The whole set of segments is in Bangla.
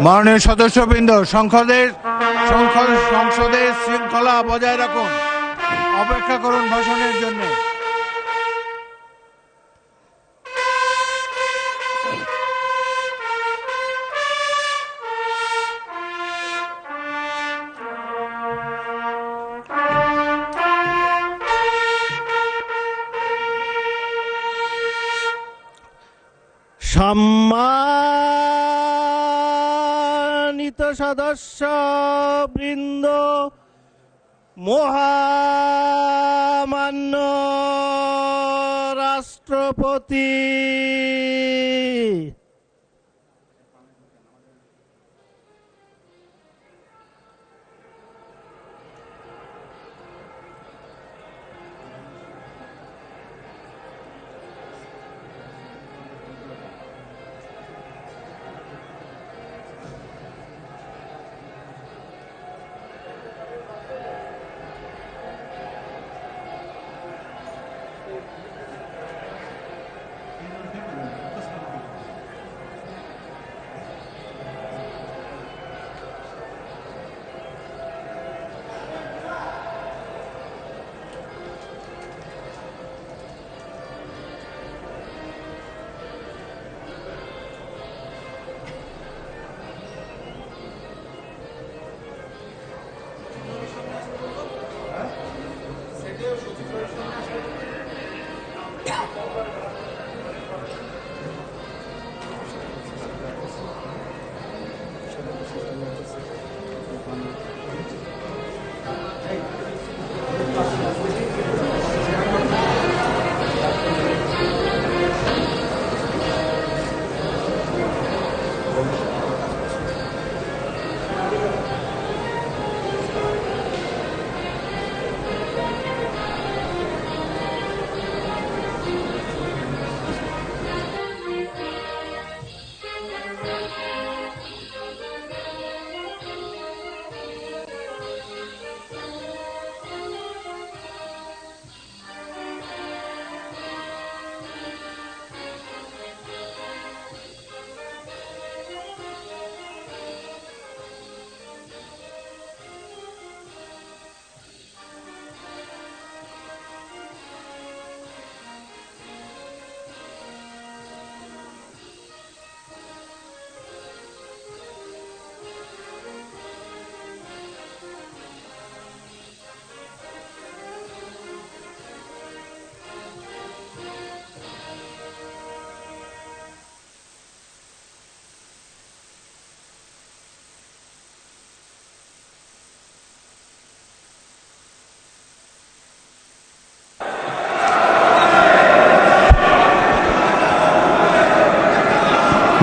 মাননীয় সদস্যবৃন্দ, সংসদের শৃঙ্খলা বজায় রাখুন। অপেক্ষা করুন ভাষণের জন্য। সম্মানিত সদস্যবৃন্দ, মহামান্য রাষ্ট্রপতি,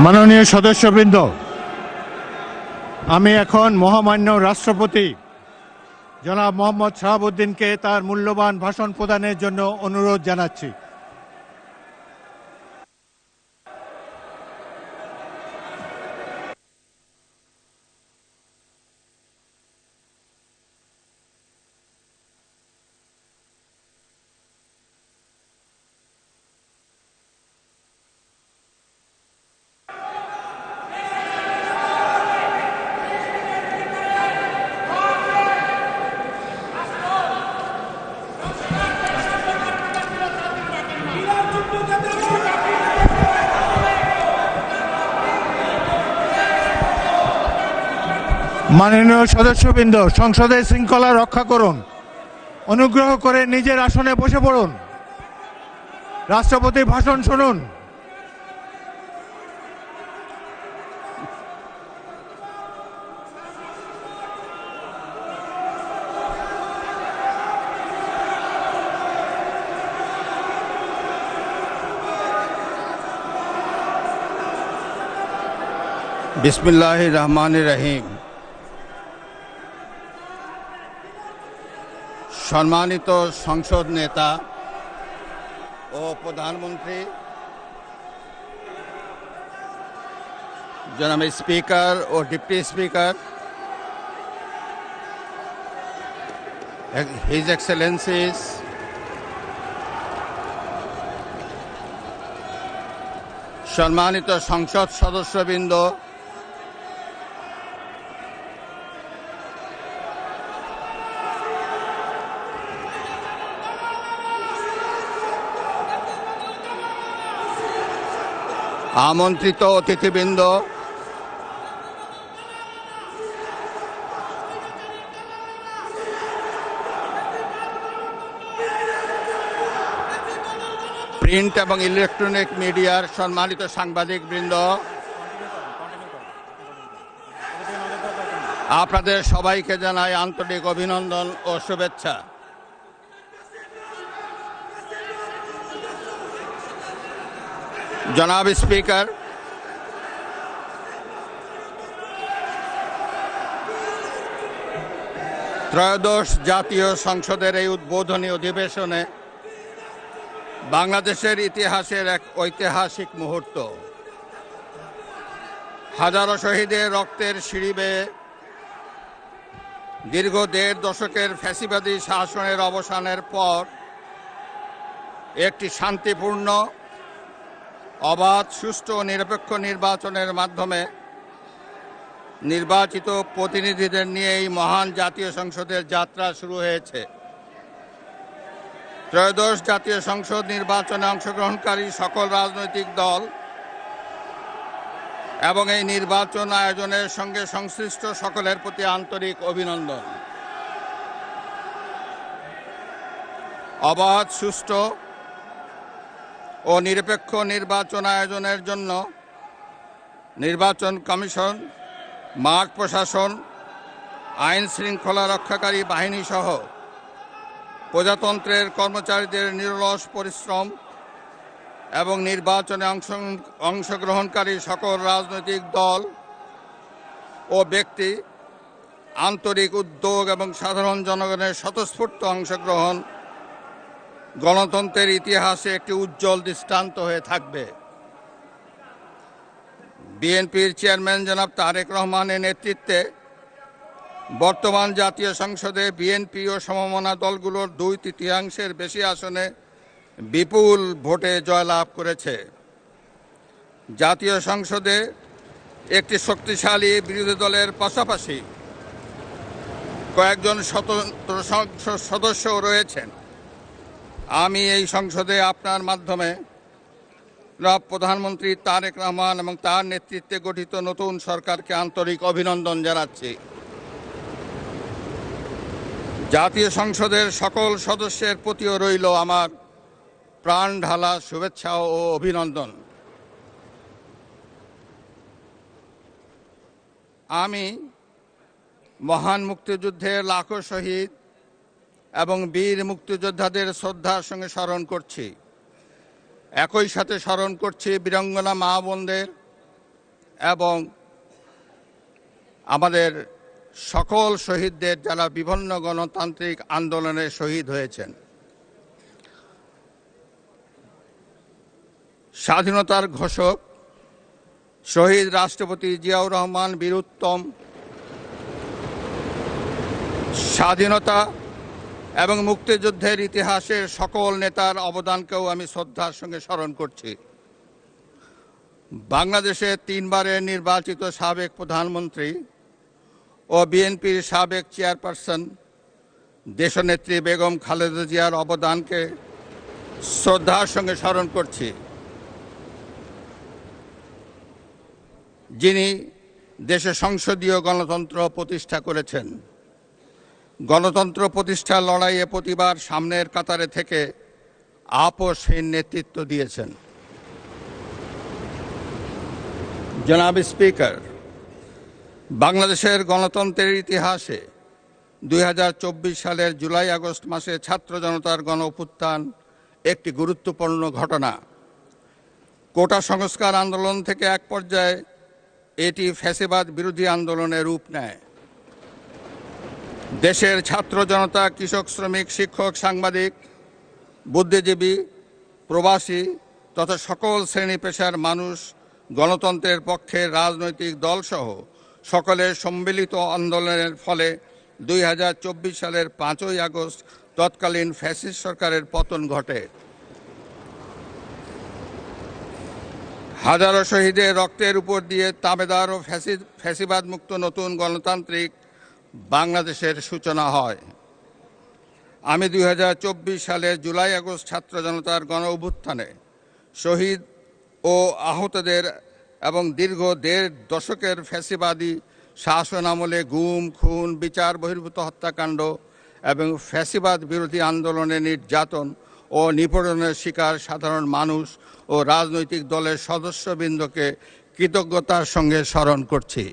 মাননীয় সদস্যবৃন্দ, আমি এখন মহামান্য রাষ্ট্রপতি জনাব মোহাম্মদ শাহাবুদ্দিনকে তার মূল্যবান ভাষণ প্রদানের জন্য অনুরোধ জানাচ্ছি। মাননীয় সদস্যবৃন্দ, সংসদের শৃঙ্খলা রক্ষা করুন। অনুগ্রহ করে নিজের আসনে বসে পড়ুন। রাষ্ট্রপতির ভাষণ শুনুন। बिस्मिल्लाहिर रहमानिर रहीम। সম্মানিত সংসদ নেতা ও প্রধানমন্ত্রী, জনাব স্পিকার ও ডিপ্টি স্পিকার, হিজ এক্সেলেন্সিস, সম্মানিত সংসদ সদস্যবৃন্দ, আমন্ত্রিত অতিথিবৃন্দ, প্রিন্ট এবং ইলেকট্রনিক মিডিয়ার সম্মানিত সাংবাদিকবৃন্দ, আপনাদের সবাইকে জানাই আন্তরিক অভিনন্দন ও শুভেচ্ছা। জনাব স্পিকার, ত্রয়োদশ জাতীয় সংসদের এই উদ্বোধনী অধিবেশনে বাংলাদেশের ইতিহাসের এক ঐতিহাসিক মুহূর্ত। হাজারো শহীদের রক্তের সিঁড়ি বেয়ে দীর্ঘ ১.৫ দশকের ফ্যাসিবাদী শাসনের অবসানের পর একটি শান্তিপূর্ণ, অবাধ, সুষ্ঠু ও নিরপেক্ষ নির্বাচনের মাধ্যমে নির্বাচিত প্রতিনিধিদের নিয়ে এই মহান জাতীয় সংসদের যাত্রা শুরু হয়েছে। ত্রয়োদশ জাতীয় সংসদ নির্বাচনে অংশগ্রহণকারী সকল রাজনৈতিক দল এবং এই নির্বাচন আয়োজনের সঙ্গে সংশ্লিষ্ট সকলের প্রতি আন্তরিক অভিনন্দন। অবাধ, সুষ্ঠু ও নিরপেক্ষ নির্বাচন আয়োজনের জন্য নির্বাচন কমিশন, মাঠ প্রশাসন, আইন শৃঙ্খলা রক্ষাকারী বাহিনী সহ প্রজাতন্ত্রের কর্মচারীদের নিরলস পরিশ্রম এবং নির্বাচনে অংশগ্রহণকারী সকল রাজনৈতিক দল ও ব্যক্তি, আন্তরিক উদ্যোগ এবং সাধারণ জনগণের স্বতঃস্ফূর্ত অংশগ্রহণ গণতন্ত্রের ইতিহাসে একটি উজ্জ্বল দৃষ্টান্ত হয়ে থাকবে। বিএনপির চেয়ারম্যান জনাব তারেক রহমানের নেতৃত্বে বর্তমান জাতীয় সংসদে বিএনপি ও সমমনা দলগুলোর 2/3 বেশি আসনে বিপুল ভোটে জয়লাভ করেছে। জাতীয় সংসদে একটি শক্তিশালী বিরোধী দলের পাশাপাশি কয়েকজন স্বতন্ত্র সংসদ সদস্যও রয়েছেন। আমি এই সংসদে আপনার মাধ্যমে প্রধানমন্ত্রী তারেক রহমান এবং তার নেতৃত্বে গঠিত নতুন সরকারকে আন্তরিক অভিনন্দন জানাচ্ছি। জাতীয় সংসদের সকল সদস্যের প্রতিও রইল আমার প্রাণ ঢালা শুভেচ্ছা ও অভিনন্দন। আমি মহান মুক্তিযুদ্ধের লাখো শহীদ এবং বীর মুক্তিযোদ্ধাদের শ্রদ্ধার সঙ্গে স্মরণ করছি। একই সাথে স্মরণ করছি বীরাঙ্গনা মা বোনদের এবং আমাদের সকল শহীদদের যারা বিভিন্ন গণতান্ত্রিক আন্দোলনে শহীদ হয়েছেন। স্বাধীনতার ঘোষক শহীদ রাষ্ট্রপতি জিয়াউর রহমান বীরুত্তম স্বাধীনতা এবং মুক্তিযুদ্ধের ইতিহাসের সকল নেতার অবদানকেও আমি শ্রদ্ধার সঙ্গে স্মরণ করছি। বাংলাদেশের 3 বারের নির্বাচিত সাবেক প্রধানমন্ত্রী ও বিএনপির সাবেক চেয়ারপারসন দেশনেত্রী বেগম খালেদা জিয়ার অবদানকে শ্রদ্ধার সঙ্গে স্মরণ করছি, যিনি দেশে সংসদীয় গণতন্ত্র প্রতিষ্ঠা করেছেন। গণতন্ত্র প্রতিষ্ঠার লড়াইয়ে প্রতিবার সামনের কাতারে থেকে আপোষহীন নেতৃত্ব দিয়েছেন। জনাব স্পিকার, বাংলাদেশের গণতন্ত্রের ইতিহাসে 2024 সালের জুলাই আগস্ট মাসে ছাত্র জনতার গণ অভ্যুত্থান একটি গুরুত্বপূর্ণ ঘটনা। কোটা সংস্কার আন্দোলন থেকে এক পর্যায়ে এটি ফ্যাসিবাদ বিরোধী আন্দোলনের রূপ নেয়। দেশের ছাত্র জনতা, কৃষক, শ্রমিক, শিক্ষক, সাংবাদিক, বুদ্ধিজীবী, প্রবাসী তথা সকল শ্রেণী পেশার মানুষ গণতন্ত্রের পক্ষে রাজনৈতিক দলসহ সকলের সম্মিলিত আন্দোলনের ফলে 2024 সালের 5ই আগস্ট তৎকালীন ফ্যাসিস্ট সরকারের পতন ঘটে। হাজারো শহীদের রক্তের উপর দিয়ে তাবেদার ও ফ্যাসিবাদ মুক্ত নতুন গণতান্ত্রিক বাংলাদেশের সূচনা হয়। আমি 2024 সালের জুলাই আগস্ট ছাত্র জনতার গণ অভ্যুত্থানে শহীদ ও আহতদের এবং দীর্ঘ 1.5 দশকের ফ্যাসিবাদী শাসন আমলে গুম, খুন, বিচার বহির্ভূত হত্যাকাণ্ড এবং ফ্যাসিবাদ বিরোধী আন্দোলনে নির্যাতন ও নিপীড়নের শিকার সাধারণ মানুষ ও রাজনৈতিক দলের সদস্যবৃন্দকে কৃতজ্ঞতার সঙ্গে স্মরণ করছি,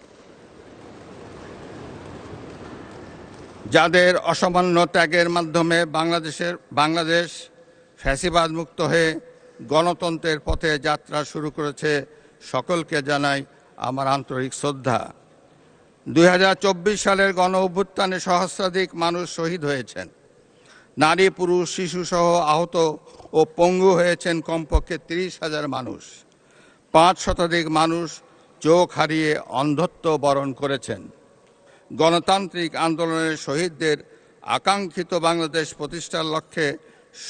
যাদের অসামান্য ত্যাগের মাধ্যমে বাংলাদেশ ফ্যাসিবাদ মুক্ত হয়ে গণতন্ত্রের পথে যাত্রা শুরু করেছে। সকলকে জানাই আমার আন্তরিক শ্রদ্ধা। 2024 সালের গণ অভ্যুত্থানে সহস্রাধিক মানুষ শহীদ হয়েছেন। নারী, পুরুষ, শিশুসহ আহত ও পঙ্গু হয়েছেন কমপক্ষে 30,000 মানুষ। 5 শতাধিক মানুষ চোখ হারিয়ে অন্ধত্ব বরণ করেছেন। গণতান্ত্রিক আন্দোলনের শহীদদের আকাঙ্ক্ষিত বাংলাদেশ প্রতিষ্ঠার লক্ষ্যে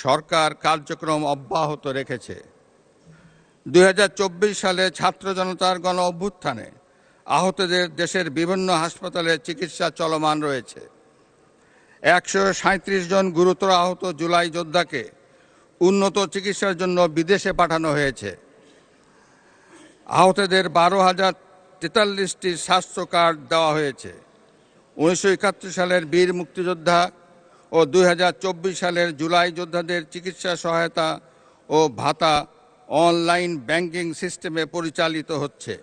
সরকার কার্যক্রম অব্যাহত রেখেছে। 2024 সালে ছাত্র জনতার গণ অভ্যুত্থানে আহতদের দেশের বিভিন্ন হাসপাতালে চিকিৎসা চলমান রয়েছে। 137 জন গুরুতর আহত জুলাই যোদ্ধাকে উন্নত চিকিৎসার জন্য বিদেশে পাঠানো হয়েছে। আহতদের 12,043টি স্বাস্থ্য কার্ড দেওয়া হয়েছে। 1971 সালের বীর মুক্তিযোদ্ধা ও 2024 সালের জুলাই যোদ্ধাদের চিকিৎসা সহায়তা ও ভাতা অনলাইন ব্যাংকিং সিস্টেমে পরিচালিত হচ্ছে।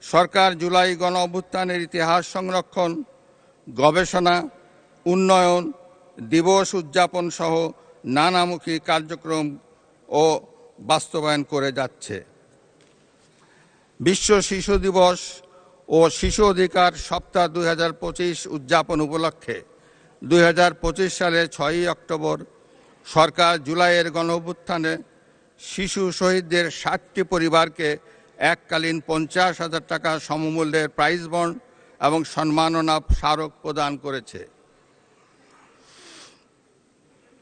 সরকার জুলাই গণ অভ্যুত্থানের ইতিহাস সংরক্ষণ, গবেষণা, উন্নয়ন, দিবস উদযাপন সহ নানামুখী কার্যক্রম ও বাস্তবায়ন করে যাচ্ছে। বিশ্ব শিশু দিবস ও শিশু অধিকার সপ্তাহ 2025 উদযাপন উপলক্ষে 2025 সালের 6 অক্টোবর সরকার জুলাইয়ের গণ অভ্যুত্থানে শিশু শহীদদের 60টি পরিবারকে এককালীন 50,000 টাকা সমমূল্যের প্রাইজ বন্ড এবং সম্মাননা স্মারক প্রদান করেছে।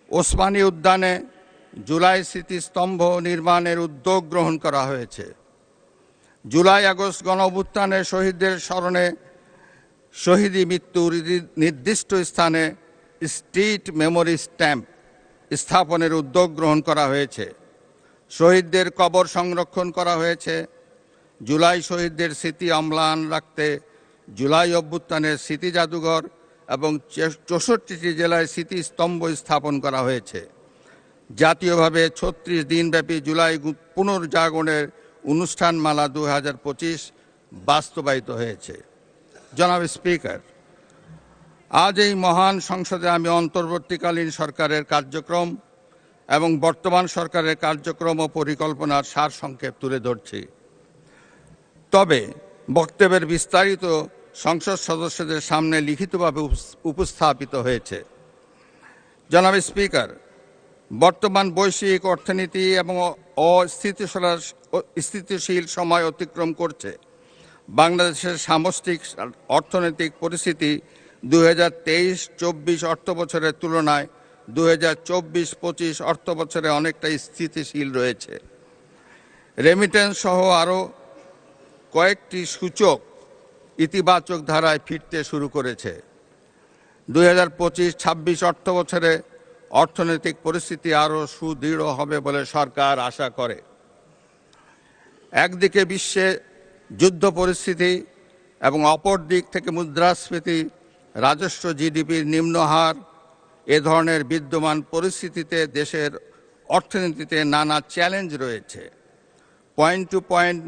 ওসমানী উদ্যানে জুলাই স্মৃতিস্তম্ভ নির্মাণের উদ্যোগ গ্রহণ করা হয়েছে। জুলাই আগস্ট গণ অভ্যুত্থানে শহীদদের স্মরণে শহীদি মৃত্যুর নির্দিষ্ট স্থানে স্ট্রিট মেমোরি স্ট্যাম্প স্থাপনের উদ্যোগ গ্রহণ করা হয়েছে। শহীদদের কবর সংরক্ষণ করা হয়েছে। জুলাই শহীদদের স্মৃতি অম্লান রাখতে জুলাই অভ্যুত্থানের স্মৃতি জাদুঘর এবং 64টি জেলায় স্মৃতিস্তম্ভ স্থাপন করা হয়েছে। জাতীয়ভাবে 36 দিনব্যাপী জুলাই পুনর্জাগরণের অনুষ্ঠানমালা 2025 বাস্তবায়িত হয়েছে। জনাব স্পিকার, আজ এই মহান সংসদে আমি অন্তর্বর্তীকালীন সরকারের কার্যক্রম এবং বর্তমান সরকারের কার্যক্রম ও পরিকল্পনার সারসংক্ষেপ তুলে ধরছি। তবে বক্তব্যের বিস্তারিত সংসদ সদস্যদের সামনে লিখিতভাবে উপস্থাপিত হয়েছে। জনাব স্পিকার, বর্তমান বৈশ্বিক অর্থনীতি এবং অস্থিতিশীল সময় অতিক্রম করছে। বাংলাদেশের সামষ্টিক অর্থনৈতিক পরিস্থিতি 2023-24 অর্থবছরের তুলনায় 2024-25 অর্থবছরে অনেকটা স্থিতিশীল রয়েছে। রেমিটেন্স সহ আরও কয়েকটি সূচক ইতিবাচক ধারায় ফিরতে শুরু করেছে। 2025-26 অর্থবছরে অর্থনৈতিক পরিস্থিতি আরও সুদৃঢ় হবে বলে সরকার আশা করে। একদিকে বিশ্বে যুদ্ধ পরিস্থিতি এবং অপর দিক থেকে মুদ্রাস্ফীতি, রাজস্ব জিডিপির নিম্ন হার, এ ধরনের বিদ্যমান পরিস্থিতিতে দেশের অর্থনীতিতে নানা চ্যালেঞ্জ রয়েছে। পয়েন্ট টু পয়েন্ট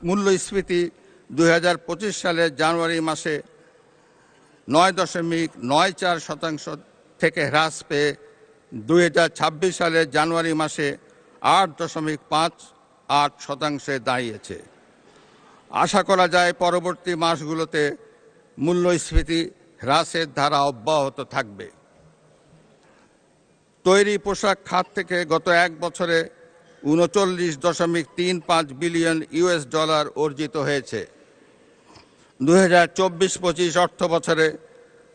মূল্যস্ফীতি 2025 সালের জানুয়ারি মাসে 9.94% থেকে হ্রাস পেয়ে 2026 সালের জানুয়ারি মাসে 8.58% দাঁড়িয়েছে। আশা করা যায় পরবর্তী মাসগুলোতে মূল্যস্ফীতি হ্রাসের ধারা অব্যাহত থাকবে। তৈরি পোশাক খাত থেকে গত এক বছরে 39.35 বিলিয়ন ইউএস ডলার অর্জিত হয়েছে। 2024-25 অর্থ বছরে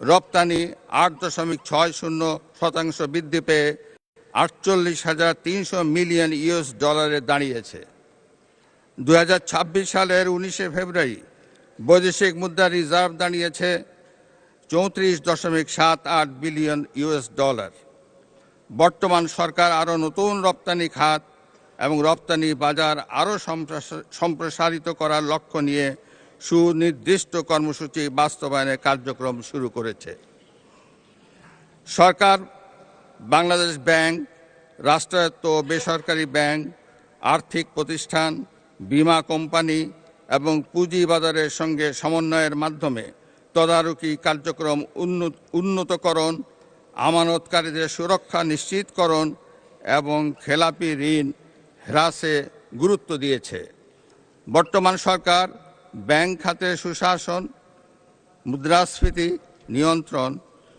রপ্তানি 8.60% বৃদ্ধি পেয়ে 48,300 মিলিয়ন ইউএস ডলারে দাঁড়িয়েছে। 2026 সালের 19 ফেব্রুয়ারি বৈদেশিক মুদ্রা রিজার্ভ দাঁড়িয়েছে 34.78 বিলিয়ন ইউএস ডলার। বর্তমান সরকার আরও নতুন রপ্তানি খাত এবং রপ্তানি বাজার আরও সম্প্রসারিত করার লক্ষ্য নিয়ে সুনির্দিষ্ট কর্মসূচি বাস্তবায়নের কার্যক্রম শুরু করেছে। সরকার বাংলাদেশ ব্যাংক, রাষ্ট্রায়ত্ত ও বেসরকারি ব্যাংক, আর্থিক প্রতিষ্ঠান, বীমা কোম্পানি এবং পুঁজিবাজারের সঙ্গে সমন্বয়ের মাধ্যমে তদারকি কার্যক্রম উন্নতকরণ, আমানতকারীদের সুরক্ষা নিশ্চিতকরণ এবং খেলাপি ঋণ হ্রাসে গুরুত্ব দিয়েছে। বর্তমান সরকার ব্যাংক খাতে সুশাসন, মুদ্রাস্ফীতি নিয়ন্ত্রণ,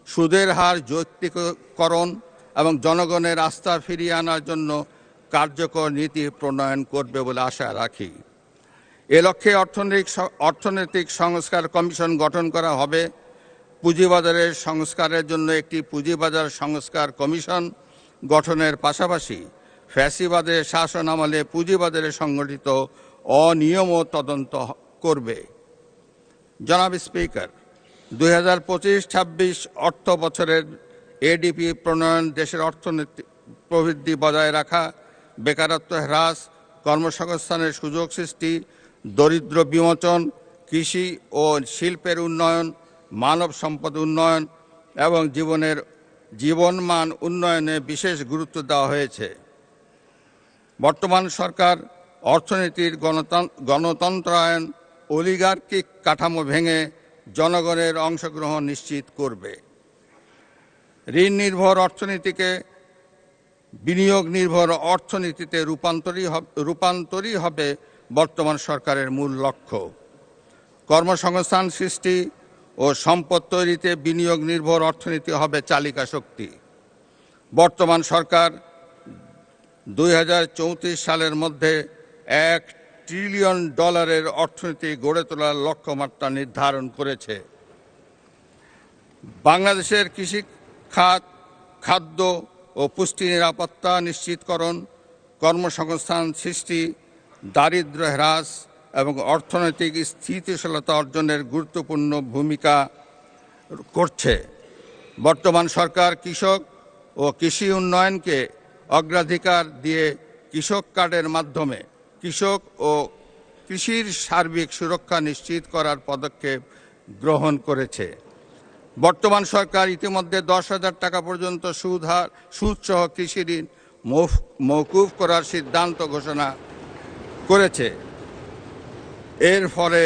সুদের হার যৌক্তিকরণ এবং জনগণের আস্থা ফিরিয়ে আনার জন্য কার্যকর নীতি প্রণয়ন করবে বলে আশা রাখি। এ লক্ষ্যে অর্থনৈতিক সংস্কার কমিশন গঠন করা হবে। পুঁজিবাজারের সংস্কারের জন্য একটি পুঁজিবাজার সংস্কার কমিশন গঠনের পাশাপাশি ফ্যাসিবাদের শাসন আমলে পুঁজিবাজারে সংগঠিত অনিয়মও তদন্ত করবে। জনাব স্পিকার, 2025-26 অর্থ বছরের এডিপি প্রণয়ন দেশের অর্থনৈতিক প্রবৃদ্ধি বজায় রাখা, বেকারত্ব হ্রাস, কর্মসংস্থানের সুযোগ সৃষ্টি, দরিদ্র বিমোচন, কৃষি ও শিল্পের উন্নয়ন, মানব সম্পদ উন্নয়ন এবং জীবনমান উন্নয়নে বিশেষ গুরুত্ব দেওয়া হয়েছে। বর্তমান সরকার অর্থনীতির গণতন্ত্রায়ন, অলিগার্কিক কাঠামো ভেঙে জনগণের অংশগ্রহণ নিশ্চিত করবে। ঋণ নির্ভর অর্থনীতিকে বিনিয়োগ নির্ভর অর্থনীতিতে রূপান্তরই হবে বর্তমান সরকারের মূল লক্ষ্য। কর্মসংস্থান সৃষ্টি ও সম্পদ তৈরিতে বিনিয়োগ নির্ভর অর্থনীতি হবে চালিকা শক্তি। বর্তমান সরকার 2034 সালের মধ্যে $1 ট্রিলিয়ন অর্থনীতি গড়ে তোলার লক্ষ্যমাত্রা নির্ধারণ করেছে। বাংলাদেশের কৃষি খাত, খাদ্য ও পুষ্টি নিরাপত্তা নিশ্চিতকরণ, কর্মসংস্থান সৃষ্টি, দারিদ্র্য হ্রাস এবং অর্থনৈতিক স্থিতিশীলতা অর্জনের গুরুত্বপূর্ণ ভূমিকা করছে। বর্তমান সরকার কৃষক ও কৃষি উন্নয়নকে অগ্রাধিকার দিয়ে কৃষক কার্ডের মাধ্যমে কৃষক ও কৃষির সার্বিক সুরক্ষা নিশ্চিত করার পদক্ষেপ গ্রহণ করেছে। বর্তমান সরকার ইতিমধ্যে 10,000 টাকা পর্যন্ত সুদসহ কৃষি ঋণ মওকুফ করার সিদ্ধান্ত ঘোষণা করেছে। এর ফলে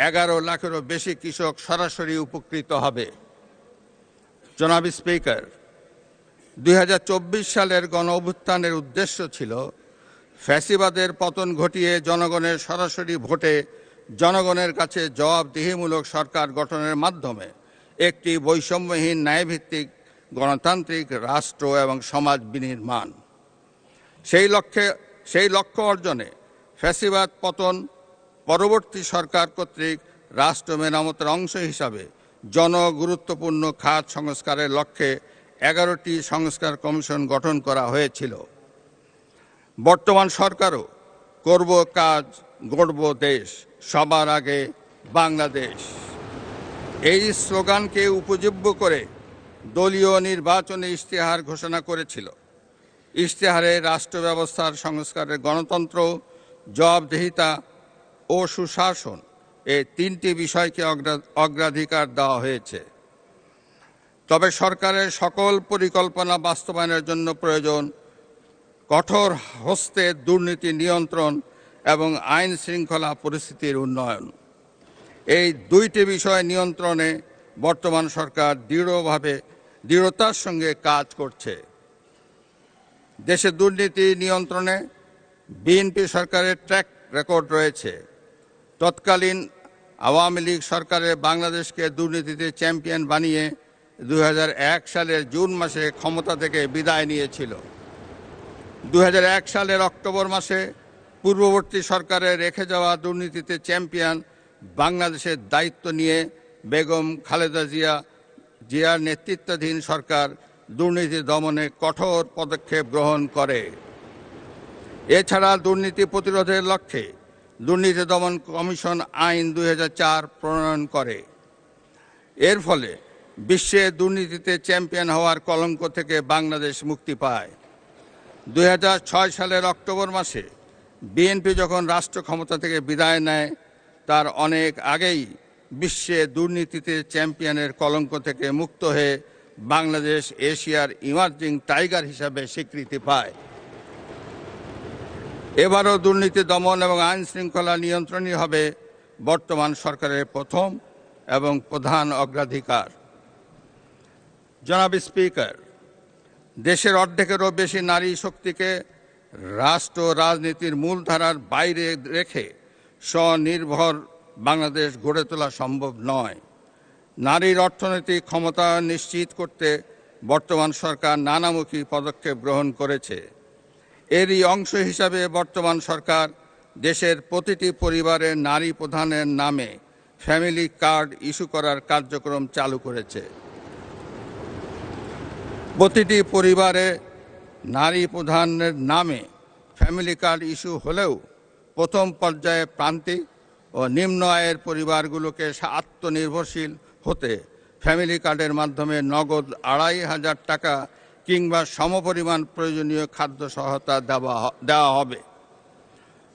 11 লাখেরও বেশি কৃষক সরাসরি উপকৃত হবে। জনাব স্পিকার, 2024 সালের গণঅভ্যুত্থানের উদ্দেশ্য ছিল ফ্যাসিবাদের পতন ঘটিয়ে জনগণের সরাসরি ভোটে জনগণের কাছে জবাবদিহিমূলক সরকার গঠনের মাধ্যমে একটি বৈষম্যহীন ন্যায়ভিত্তিক গণতান্ত্রিক রাষ্ট্র এবং সমাজ বিনির্মাণ। সেই লক্ষ্য অর্জনে ফ্যাসিবাদ পতন পরবর্তী সরকার কর্তৃক রাষ্ট্র মেরামতের অংশ হিসাবে জনগুরুত্বপূর্ণ খাত সংস্কারের লক্ষ্যে 11টি সংস্কার কমিশন গঠন করা হয়েছিল। বর্তমান সরকারও করব কাজ, গড়ব দেশ, সবার আগে বাংলাদেশ, এই স্লোগানকে উপজীব্য করে দলীয় নির্বাচনী ইশতেহার ঘোষণা করেছিল। ইশতেহারে রাষ্ট্র ব্যবস্থার সংস্কারের গণতন্ত্র, জবাবদিহিতা ও সুশাসন এই 3টি বিষয়কে অগ্রাধিকার দেওয়া হয়েছে। তবে সরকারের সকল পরিকল্পনা বাস্তবায়নের জন্য প্রয়োজন কঠোর হস্তে দুর্নীতি নিয়ন্ত্রণ এবং আইন শৃঙ্খলা পরিস্থিতির উন্নয়ন। এই 2টি বিষয় নিয়ন্ত্রণে বর্তমান সরকার দৃঢ়তার সঙ্গে কাজ করছে। দেশে দুর্নীতি নিয়ন্ত্রণে বিএনপি সরকারের ট্র্যাক রেকর্ড রয়েছে। তৎকালীন আওয়ামী লীগ সরকারের বাংলাদেশকে দুর্নীতিতে চ্যাম্পিয়ন বানিয়ে 2001 সালের জুন মাসে ক্ষমতা থেকে বিদায় নিয়েছিল। 2001 সালের অক্টোবর মাসে পূর্ববর্তী সরকারের রেখে যাওয়া দুর্নীতিতে চ্যাম্পিয়ন বাংলাদেশের দায়িত্ব নিয়ে বেগম খালেদা জিয়ার নেতৃত্বাধীন সরকার দুর্নীতি দমনে কঠোর পদক্ষেপ গ্রহণ করে। এছাড়া দুর্নীতি প্রতিরোধের লক্ষ্যে দুর্নীতি দমন কমিশন আইন 2004 প্রণয়ন করে। এর ফলে বিশ্বে দুর্নীতিতে চ্যাম্পিয়ন হওয়ার কলঙ্ক থেকে বাংলাদেশ মুক্তি পায়। 2006 সালের অক্টোবর মাসে বিএনপি যখন রাষ্ট্র ক্ষমতা থেকে বিদায় নেয়, তার অনেক আগেই বিশ্বে দুর্নীতিতে চ্যাম্পিয়নের কলঙ্ক থেকে মুক্ত হয়ে বাংলাদেশ এশিয়ার ইমার্জিং টাইগার হিসাবে স্বীকৃতি পায়। এবারও দুর্নীতি দমন এবং আইন শৃঙ্খলা নিয়ন্ত্রণই হবে বর্তমান সরকারের প্রথম এবং প্রধান অগ্রাধিকার। জনাব স্পিকার, দেশের অর্ধেকেরও বেশি নারী শক্তিকে রাষ্ট্র রাজনীতির মূলধারার বাইরে রেখে স্বনির্ভর বাংলাদেশ গড়ে তোলা সম্ভব নয়। নারীর অর্থনৈতিক ক্ষমতায়ন নিশ্চিত করতে বর্তমান সরকার নানামুখী পদক্ষেপ গ্রহণ করেছে। এরই অংশ হিসাবে বর্তমান সরকার দেশের প্রতিটি পরিবারের নারী প্রধানের নামে ফ্যামিলি কার্ড ইস্যু করার কার্যক্রম চালু করেছে। প্রতিটি পরিবারে নারী প্রধানের নামে ফ্যামিলি কার্ড ইস্যু হলেও প্রথম পর্যায়ে প্রান্তিক ও নিম্ন আয়ের পরিবারগুলোকে আত্মনির্ভরশীল হতে ফ্যামিলি কার্ডের মাধ্যমে নগদ 2,500 টাকা কিংবা সমপরিমাণ প্রয়োজনীয় খাদ্য সহায়তা দেওয়া হবে।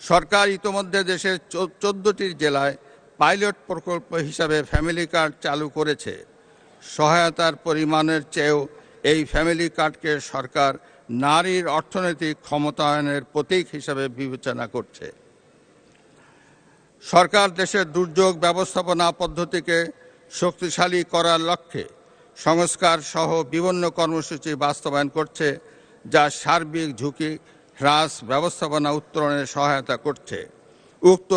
সরকার ইতোমধ্যে দেশের 14টি জেলায় পাইলট প্রকল্প হিসাবে ফ্যামিলি কার্ড চালু করেছে। সহায়তার পরিমাণের চেয়েও এই ফ্যামিলি কার্ডকে সরকার নারীর অর্থনৈতিক ক্ষমতায়নের প্রতীক হিসাবে বিবেচনা করছে। সরকার দেশের দুর্যোগ ব্যবস্থাপনা পদ্ধতিকে শক্তিশালী করার লক্ষ্যে সংস্কার সহ বিভিন্ন কর্মসূচি বাস্তবায়ন করছে, যা সার্বিক ঝুঁকি হ্রাস ব্যবস্থাপনা উত্তরণে সহায়তা করছে। উক্ত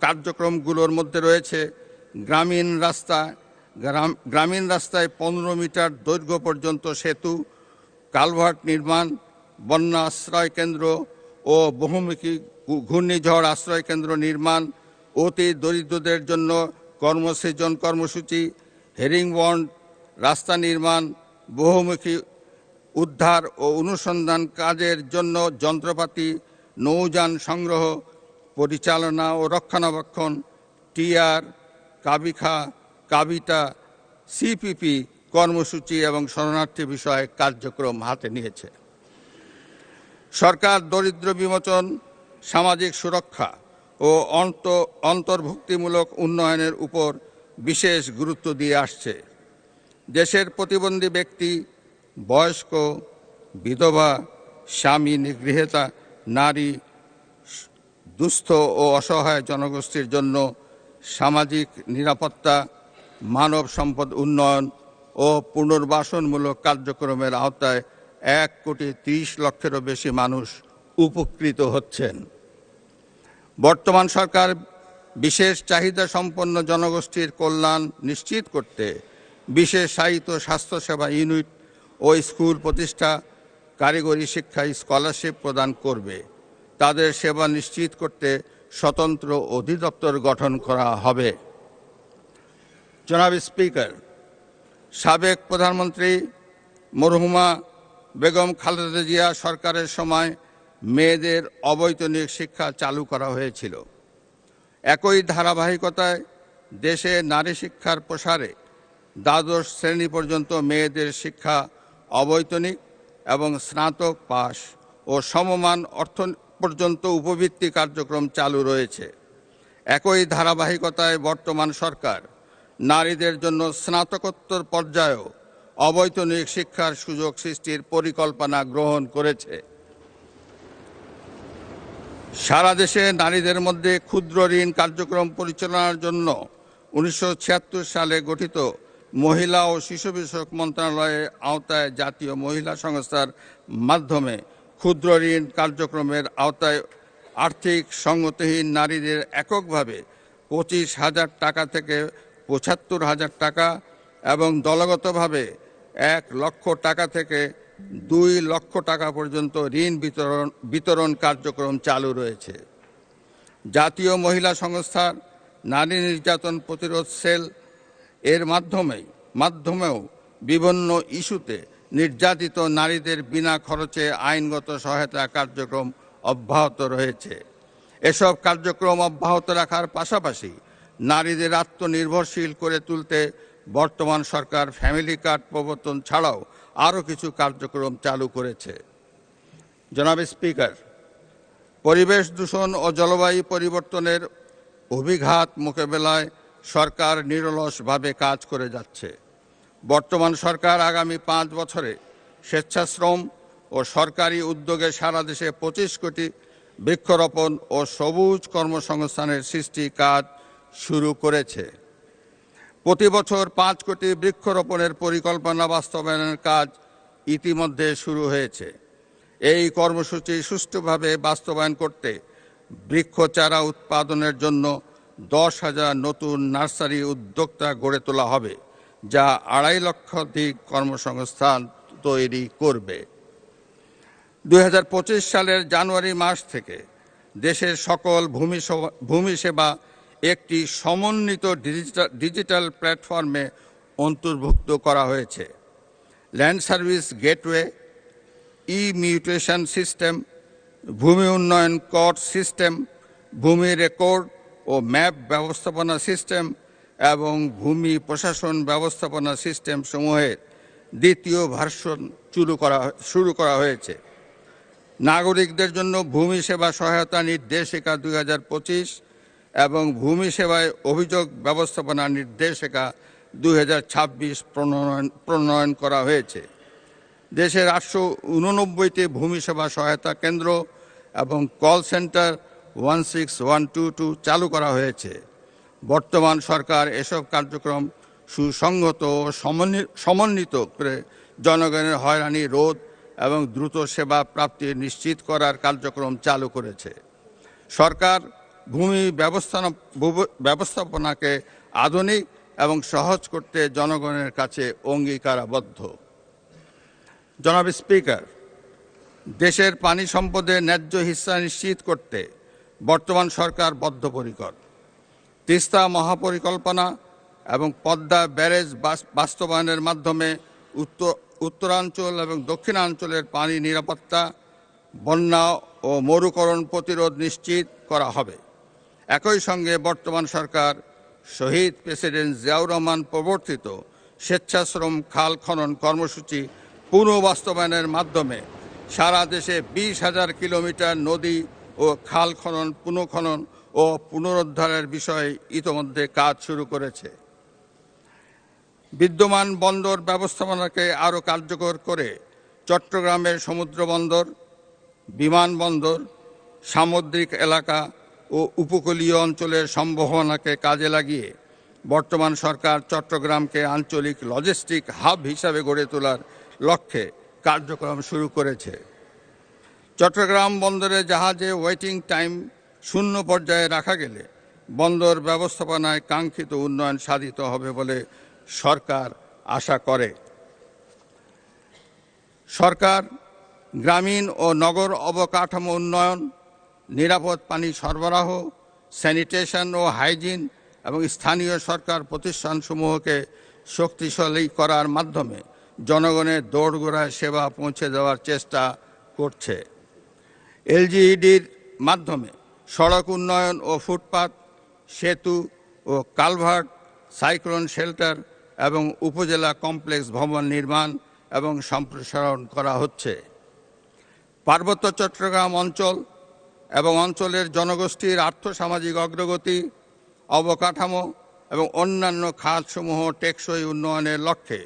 কার্যক্রমগুলোর মধ্যে রয়েছে গ্রামীণ রাস্তায় 15 মিটার দৈর্ঘ্য পর্যন্ত সেতু, কালভার্ট নির্মাণ, বন্যা আশ্রয় কেন্দ্র ও বহুমুখী ঘূর্ণিঝড় আশ্রয় কেন্দ্র নির্মাণ, অতি দরিদ্রদের জন্য কর্মসৃজন কর্মসূচি, হেরিংবন্ড রাস্তা নির্মাণ, বহুমুখী উদ্ধার ও অনুসন্ধান কাজের জন্য যন্ত্রপাতি, নৌযান সংগ্রহ, পরিচালনা ও রক্ষণাবেক্ষণ, টিআর, কাবিখা, কাবিটা, সিপিপি কর্মসূচি এবং শরণার্থী বিষয়ে কার্যক্রম হাতে নিয়েছে। সরকার দরিদ্র বিমোচন, সামাজিক সুরক্ষা ও অন্তর্ভুক্তিমূলক উন্নয়নের উপর বিশেষ গুরুত্ব দিয়ে আসছে। দেশের প্রতিবন্ধী ব্যক্তি, বয়স্ক, বিধবা, স্বামী নিগৃহীতা নারী, দুস্থ ও অসহায় জনগোষ্ঠীর জন্য সামাজিক নিরাপত্তা, মানব সম্পদ উন্নয়ন ও পুনর্বাসনমূলক কার্যক্রমের আওতায় 1,30,00,000-এরও বেশি মানুষ উপকৃত হচ্ছেন। বর্তমান সরকার বিশেষ চাহিদা সম্পন্ন জনগোষ্ঠীর কল্যাণ নিশ্চিত করতে বিশেষায়িত স্বাস্থ্যসেবা ইউনিট ও স্কুল প্রতিষ্ঠা, কারিগরি শিক্ষা স্কলারশিপ প্রদান করবে। তাদের সেবা নিশ্চিত করতে স্বতন্ত্র অধিদপ্তর গঠন করা হবে। জনাব স্পিকার, সাবেক প্রধানমন্ত্রী মরহুমা বেগম খালেদা জিয়া সরকারের সময় মেয়েদের অবৈতনিক শিক্ষা চালু করা হয়েছিল। একই ধারাবাহিকতায় দেশে নারী শিক্ষার প্রসারে দ্বাদশ শ্রেণী পর্যন্ত মেয়েদের শিক্ষা অবৈতনিক এবং স্নাতক পাস ও সমমান অর্থ পর্যন্ত উপবৃত্তি কার্যক্রম চালু রয়েছে। একই ধারাবাহিকতায় বর্তমান সরকার নারীদের জন্য স্নাতকোত্তর পর্যায়েও অবৈতনিক শিক্ষার সুযোগ সৃষ্টির পরিকল্পনা গ্রহণ করেছে। সারা দেশে নারীদের মধ্যে ক্ষুদ্র ঋণ কার্যক্রম পরিচালনার জন্য 1976 সালে গঠিত মহিলা ও শিশু বিষয়ক মন্ত্রণালয়ের আওতায় জাতীয় মহিলা সংস্থার মাধ্যমে ক্ষুদ্র ঋণ কার্যক্রমের আওতায় আর্থিক সঙ্গতিহীন নারীদের এককভাবে 25,000 টাকা থেকে 75,000 টাকা এবং দলগতভাবে 1 লক্ষ টাকা থেকে 2 লক্ষ টাকা পর্যন্ত ঋণ বিতরণ কার্যক্রম চালু রয়েছে। জাতীয় মহিলা সংস্থার নারী নির্যাতন প্রতিরোধ সেল এর মাধ্যমেও বিভিন্ন ইস্যুতে নির্যাতিত নারীদের বিনা খরচে আইনগত সহায়তা কার্যক্রম অব্যাহত রয়েছে। এসব কার্যক্রম অব্যাহত রাখার পাশাপাশি নারীদের আত্মনির্ভরশীল করে তুলতে বর্তমান সরকার ফ্যামিলি কার্ড প্রবর্তন ছাড়াও আরও কিছু কার্যক্রম চালু করেছে। জনাব স্পিকার, পরিবেশ দূষণ ও জলবায়ু পরিবর্তনের অভিঘাত মোকাবেলায় সরকার নিরলসভাবে কাজ করে যাচ্ছে। বর্তমান সরকার আগামী 5 বছরে স্বেচ্ছাশ্রম ও সরকারি উদ্যোগে সারা দেশে 25 কোটি বৃক্ষরোপণ ও সবুজ কর্মসংস্থানের সৃষ্টি কাজ শুরু করেছে। প্রতি বছর 5 কোটি বৃক্ষরোপণের পরিকল্পনা বাস্তবায়নের কাজ ইতিমধ্যে শুরু হয়েছে। এই কর্মসূচি সুষ্ঠুভাবে বাস্তবায়ন করতে বৃক্ষ চারা উৎপাদনের জন্য 10,000 নতুন নার্সারি উদ্যোক্তা গড়ে তোলা হবে, যা 2.5 লক্ষাধিক কর্মসংস্থান তৈরি করবে। 2025 সালের জানুয়ারি মাস থেকে দেশের সকল ভূমি সেবা একটি সমন্বিত ডিজিটাল প্ল্যাটফর্মে অন্তর্ভুক্ত করা হয়েছে। Land service gateway, mutation system, ভূমি উন্নয়ন কর সিস্টেম, ভূমি রেকর্ড ও ম্যাপ ব্যবস্থাপনা সিস্টেম এবং ভূমি প্রশাসন ব্যবস্থাপনা সিস্টেম সমূহের দ্বিতীয় ভার্সন শুরু করা হয়েছে। নাগরিকদের জন্য ভূমি সেবা সহায়তা নির্দেশিকা 2025 এবং ভূমি সেবায় অভিযোগ ব্যবস্থাপনা নির্দেশিকা 2026 প্রণয়ন করা হয়েছে। দেশের 889টি ভূমি সেবা সহায়তা কেন্দ্র এবং কল সেন্টার 16122 চালু করা হয়েছে। বর্তমান সরকার এসব কার্যক্রম সুসংহত ও সমন্বিত করে জনগণের হয়রানি রোধ এবং দ্রুত সেবা প্রাপ্তি নিশ্চিত করার কার্যক্রম চালু করেছে। সরকার ভূমি ব্যবস্থাপনাকে আধুনিক এবং সহজ করতে জনগণের কাছে অঙ্গীকারাবদ্ধ। জনাব স্পিকার, দেশের পানি সম্পদের ন্যায্য হিস্সা নিশ্চিত করতে বর্তমান সরকার বদ্ধপরিকর। তিস্তা মহাপরিকল্পনা এবং পদ্মা ব্যারেজ বাস্তবায়নের মাধ্যমে উত্তরাঞ্চল এবং দক্ষিণাঞ্চলের পানি নিরাপত্তা, বন্যা ও মরুকরণ প্রতিরোধ নিশ্চিত করা হবে। একই সঙ্গে বর্তমান সরকার শহীদ প্রেসিডেন্ট জিয়াউর রহমান প্রবর্তিত স্বেচ্ছাশ্রম খাল খনন কর্মসূচি পুনঃবাস্তবায়নের মাধ্যমে সারা দেশে 20,000 কিলোমিটার নদী ও খাল পুনঃখনন ও পুনরুদ্ধারের বিষয়ে ইতোমধ্যে কাজ শুরু করেছে। বিদ্যমান বন্দর ব্যবস্থাপনাকে আরও কার্যকর করে চট্টগ্রামের সমুদ্র বন্দর, বিমানবন্দর, সামুদ্রিক এলাকা ও উপকূলীয় অঞ্চলের সম্ভাবনাকে কাজে লাগিয়ে বর্তমান সরকার চট্টগ্রামকে আঞ্চলিক লজিস্টিক হাব হিসাবে গড়ে তোলার লক্ষ্যে কার্যক্রম শুরু করেছে। চট্টগ্রাম বন্দরে জাহাজে ওয়েটিং টাইম 0 পর্যায়ে রাখা গেলে বন্দর ব্যবস্থাপনায় কাঙ্ক্ষিত উন্নয়ন সাধিত হবে বলে সরকার আশা করে। সরকার গ্রামীণ ও নগর অবকাঠামো উন্নয়ন, নিরাপদ পানি সরবরাহ, স্যানিটেশন ও হাইজিন এবং স্থানীয় সরকার প্রতিষ্ঠানসমূহকে শক্তিশালী করার মাধ্যমে জনগণের দোরগোড়ায় সেবা পৌঁছে দেওয়ার চেষ্টা করছে। এলজিইডির মাধ্যমে সড়ক উন্নয়ন ও ফুটপাত, সেতু ও কালভার্ট, সাইক্লোন শেল্টার এবং উপজেলা কমপ্লেক্স ভবন নির্মাণ এবং সম্প্রসারণ করা হচ্ছে। পার্বত্য চট্টগ্রাম অঞ্চল এবং অঞ্চলের জনগোষ্ঠীর আর্থসামাজিক অগ্রগতি, অবকাঠামো এবং অন্যান্য খাতসমূহ টেকসই উন্নয়নের লক্ষ্যে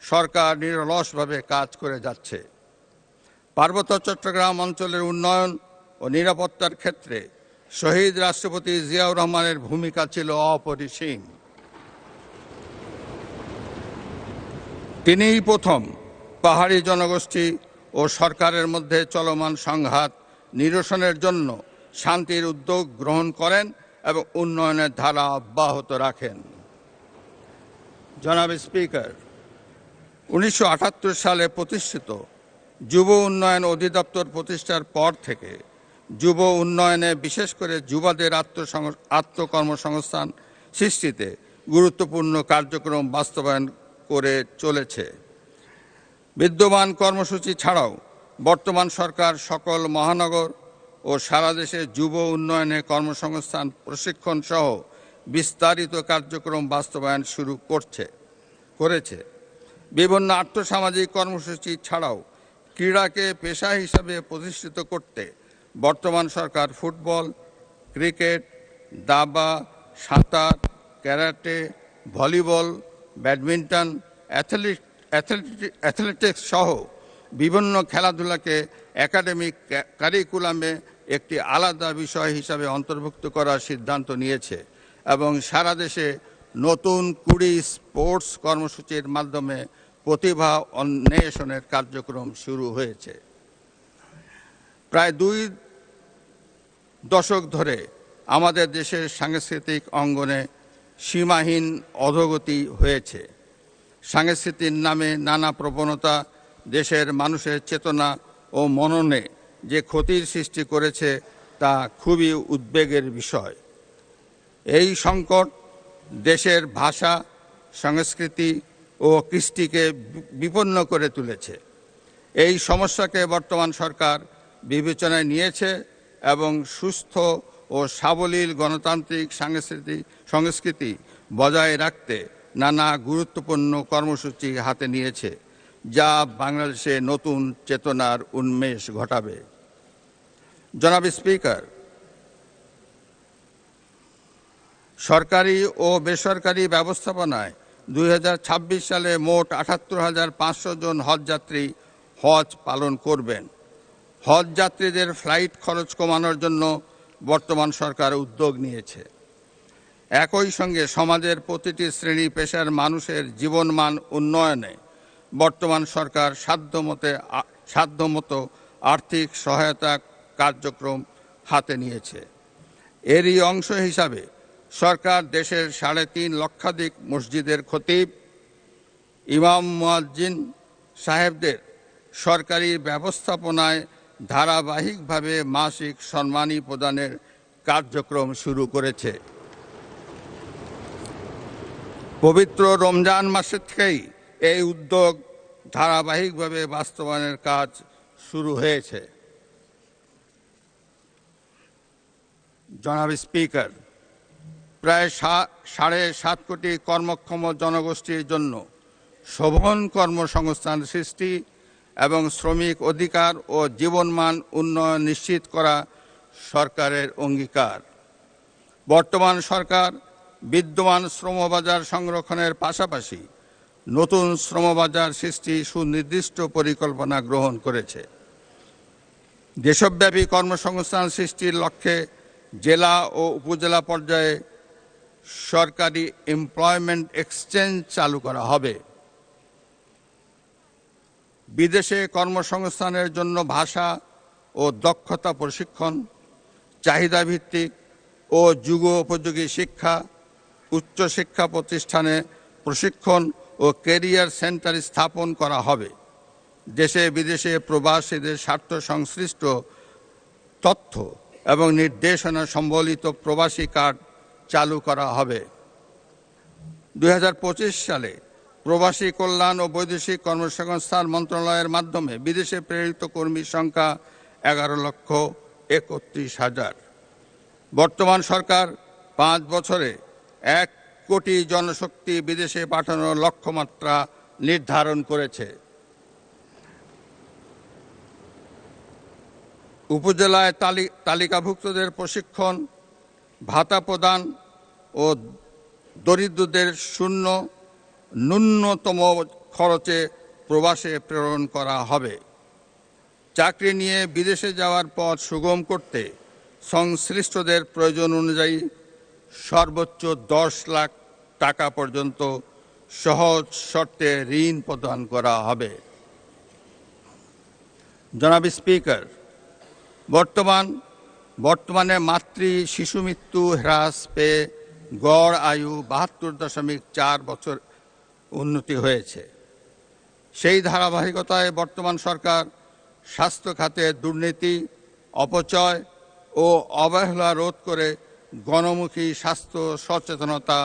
সরকার নিরলসভাবে কাজ করে যাচ্ছে। পার্বত্য চট্টগ্রাম অঞ্চলের উন্নয়ন ও নিরাপত্তার ক্ষেত্রে শহীদ রাষ্ট্রপতি জিয়াউর রহমানের ভূমিকা ছিল অপরিসীম। তিনিই প্রথম পাহাড়ি জনগোষ্ঠী ও সরকারের মধ্যে চলমান সংঘাত নিরসনের জন্য শান্তির উদ্যোগ গ্রহণ করেন এবং উন্নয়নের ধারা অব্যাহত রাখেন। জনাব স্পিকার, 1978 সালে প্রতিষ্ঠিত যুব উন্নয়ন অধিদপ্তর প্রতিষ্ঠার পর থেকে যুব উন্নয়নে, বিশেষ করে যুবাদের আত্মকর্মসংস্থান সৃষ্টিতে গুরুত্বপূর্ণ কার্যক্রম বাস্তবায়ন করে চলেছে। বিদ্যমান কর্মসূচি ছাড়াও বর্তমান সরকার সকল মহানগর ও সারা দেশে যুব উন্নয়নে কর্মসংস্থান প্রশিক্ষণ সহ বিস্তারিত কার্যক্রম বাস্তবায়ন শুরু করেছে। বিভিন্ন আর্থসামাজিক কর্মসূচি ছাড়াও ক্রীড়াকে পেশা হিসাবে প্রতিষ্ঠিত করতে বর্তমান সরকার ফুটবল, ক্রিকেট, দাবা, সাঁতার, ক্যারাটে, ভলিবল, ব্যাডমিন্টন, অ্যাথলেটিক্স সহ বিভিন্ন খেলাধুলাকে একাডেমিক কারিকুলামে একটি আলাদা বিষয় হিসাবে অন্তর্ভুক্ত করার সিদ্ধান্ত নিয়েছে এবং সারা দেশে নতুন 20 স্পোর্টস কর্মসূচির মাধ্যমে প্রতিভা অন্বেষণের কার্যক্রম শুরু হয়েছে। প্রায় 2 দশক ধরে আমাদের দেশের সাংস্কৃতিক অঙ্গনে সীমাহীন অধোগতি হয়েছে। সংস্কৃতির নামে নানা প্রবণতা দেশের মানুষের চেতনা ও মননে যে ক্ষতির সৃষ্টি করেছে তা খুবই উদ্বেগের বিষয়। এই সংকট দেশের ভাষা, সংস্কৃতি ও কৃষ্টিকে বিপন্ন করে তুলেছে। এই সমস্যাকে বর্তমান সরকার বিবেচনায় নিয়েছে এবং সুস্থ ও সাবলীল গণতান্ত্রিক সংস্কৃতি বজায় রাখতে নানা গুরুত্বপূর্ণ কর্মসূচি হাতে নিয়েছে, যা বাংলাদেশে নতুন চেতনার উন্মেষ ঘটাবে। জনাব স্পিকার, সরকারি ও বেসরকারি ব্যবস্থাপনায় 2026 সালে মোট 78,500 জন হজযাত্রী হজ পালন করবেন। হজ যাত্রীদের ফ্লাইট খরচ কমানোর জন্য বর্তমান সরকার উদ্যোগ নিয়েছে। একই সঙ্গে সমাজের প্রতিটি শ্রেণী পেশার মানুষের জীবনমান উন্নয়নে বর্তমান সরকার সাধ্যমতো আর্থিক সহায়তা কার্যক্রম হাতে নিয়েছে। এরই অংশ হিসাবে সরকার দেশের 3.5 লক্ষাধিক মসজিদের খতিব, ইমাম মুয়াজ্জিন সাহেবদের সরকারি ব্যবস্থাপনায় ধারাবাহিকভাবে মাসিক সম্মানী প্রদানের কার্যক্রম শুরু করেছে। পবিত্র রমজান মাসের থেকেই এই উদ্যোগ ধারাবাহিকভাবে বাস্তবায়নের কাজ শুরু হয়েছে। জনাব স্পিকার, প্রায় 7.5 কোটি কর্মক্ষম জনগোষ্ঠীর জন্য শোভন কর্মসংস্থান সৃষ্টি এবং শ্রমিক অধিকার ও জীবনমান উন্নয়ন নিশ্চিত করা সরকারের অঙ্গীকার। বর্তমান সরকার বিদ্যমান শ্রমবাজার সংরক্ষণের পাশাপাশি নতুন শ্রমবাজার সৃষ্টি সুনির্দিষ্ট পরিকল্পনা গ্রহণ করেছে। দেশব্যাপী কর্মসংস্থান সৃষ্টির লক্ষ্যে জেলা ও উপজেলা পর্যায়ে সরকারি এমপ্লয়মেন্ট এক্সচেঞ্জ চালু করা হবে। বিদেশে কর্মসংস্থানের জন্য ভাষা ও দক্ষতা প্রশিক্ষণ, চাহিদাভিত্তিক ও যুগোপযোগী শিক্ষা, উচ্চশিক্ষা প্রতিষ্ঠানে প্রশিক্ষণ ও ক্যারিয়ার সেন্টার স্থাপন করা হবে। দেশে বিদেশে প্রবাসীদের স্বার্থ সংশ্লিষ্ট তথ্য এবং নির্দেশনা সম্বলিত প্রবাসী কার্ড চালু করা হবে। 2025 সালে প্রবাসী কল্যাণ ও বৈদেশিক কর্মসংস্থান মন্ত্রণালয়ের মাধ্যমে বিদেশে প্রেরিত কর্মীর সংখ্যা 11,31,000। বর্তমান সরকার 5 বছরে 1 কোটি জনশক্তি বিদেশে পাঠানোর লক্ষ্যমাত্রা নির্ধারণ করেছে। উপজেলায় তালিকাভুক্তদের প্রশিক্ষণ, ভাতা প্রদান ও দরিদ্রদের ন্যূনতম খরচে প্রবাসে প্রেরণ করা হবে। চাকরি নিয়ে বিদেশে যাওয়ার পথ সুগম করতে সংশ্লিষ্টদের প্রয়োজন অনুযায়ী সর্বোচ্চ 10 লাখ টাকা পর্যন্ত সহজ শর্তে ঋণ প্রদান করা হবে। জনাব স্পিকার, বর্তমানে মাতৃ শিশু মৃত্যু হ্রাস পেয়ে গড় আয়ু 72.4 বছর উন্নতি হয়েছে। সেই ধারাবাহিকতায় বর্তমান সরকার স্বাস্থ্য খাতে দুর্নীতি, অপচয় ও অবহেলা রোধ করে গণমুখী স্বাস্থ্য সচেতনতা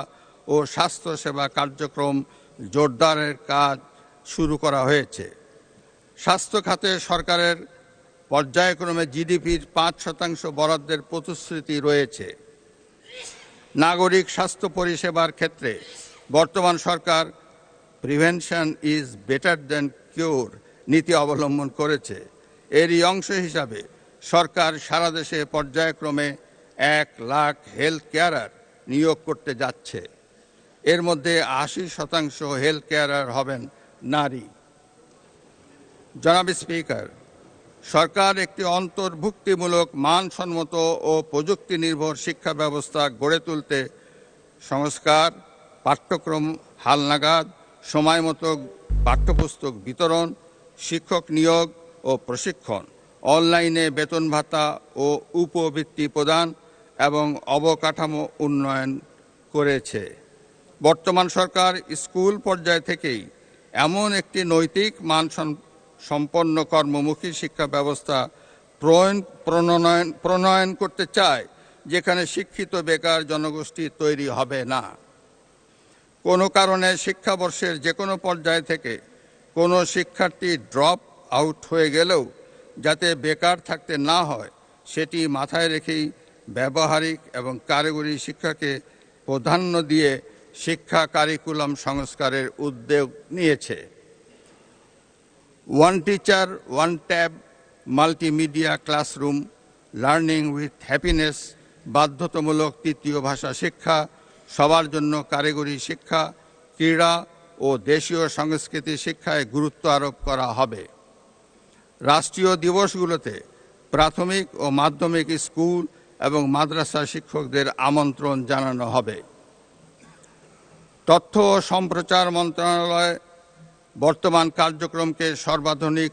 ও স্বাস্থ্যসেবা কার্যক্রম জোরদারের কাজ শুরু করা হয়েছে। স্বাস্থ্য খাতে সরকারের পর্যায়ক্রমে জিডিপির 5% বরাদ্দের প্রতিশ্রুতি রয়েছে। নাগরিক স্বাস্থ্য পরিষেবার ক্ষেত্রে বর্তমান সরকার প্রিভেনশন ইজ বেটার দ্যান কিউর নীতি অবলম্বন করেছে। এরই অংশ হিসাবে সরকার সারা দেশে পর্যায়ক্রমে 1 লাখ হেলথ কেয়ারার নিয়োগ করতে যাচ্ছে। এর মধ্যে 80% হেলথ কেয়ারার হবেন নারী। জনাব স্পিকার, সরকার একটি অন্তর্ভুক্তিমূলক মানসম্মত ও প্রযুক্তি নির্ভর শিক্ষা ব্যবস্থা গড়ে তুলতে সংস্কার, পাঠ্যক্রম হালনাগাদ, সময়মতো পাঠ্যপুস্তক বিতরণ, শিক্ষক নিয়োগ ও প্রশিক্ষণ, অনলাইনে বেতন ভাতা ও উপবৃত্তি প্রদান এবং অবকাঠামো উন্নয়ন করেছে। বর্তমান সরকার স্কুল পর্যায় থেকেই এমন একটি নৈতিক সম্পন্ন কর্মমুখী শিক্ষা ব্যবস্থা প্রণয়ন করতে চায় যেখানে শিক্ষিত বেকার জনগোষ্ঠী তৈরি হবে না। কোনো কারণে শিক্ষাবর্ষের যে কোনো পর্যায় থেকে কোনো শিক্ষার্থী ড্রপ আউট হয়ে গেলেও যাতে বেকার থাকতে না হয় সেটি মাথায় রেখেই ব্যবহারিক এবং কারিগরি শিক্ষাকে প্রাধান্য দিয়ে শিক্ষা কারিকুলাম সংস্কারের উদ্যোগ নিয়েছে। One teacher one tab multimedia classroom learning with happiness, বাধ্যতামূলক তৃতীয় ভাষা শিক্ষা, সবার জন্য কারিগরি শিক্ষা, ক্রীড়া ও দেশীয় সংস্কৃতি শিক্ষায় গুরুত্ব আরোপ করা হবে। রাষ্ট্রীয় দিবসগুলোতে প্রাথমিক ও মাধ্যমিক স্কুল এবং মাদ্রাসা শিক্ষকদের আমন্ত্রণ জানানো হবে। তথ্য ও সম্প্রচার মন্ত্রণালয় বর্তমান কার্যক্রমকে সর্বাধুনিক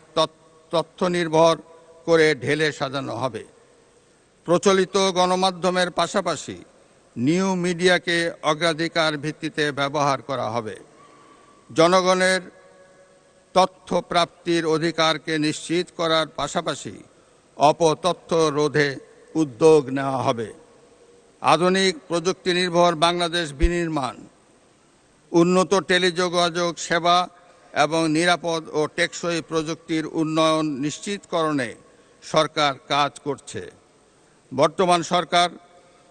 তথ্য নির্ভর করে ঢেলে সাজানো হবে। প্রচলিত গণমাধ্যমের পাশাপাশি নিউ মিডিয়াকে অগ্রাধিকার ভিত্তিতে ব্যবহার করা হবে। জনগণের তথ্য প্রাপ্তির অধিকারকে নিশ্চিত করার পাশাপাশি অপতথ্য রোধে উদ্যোগ নেওয়া হবে। আধুনিক প্রযুক্তি নির্ভর বাংলাদেশ বিনির্মাণ, উন্নত টেলিযোগাযোগ সেবা এবং নিরাপদ ও টেকসই প্রযুক্তির উন্নয়ন নিশ্চিতকরণে সরকার কাজ করছে। বর্তমান সরকার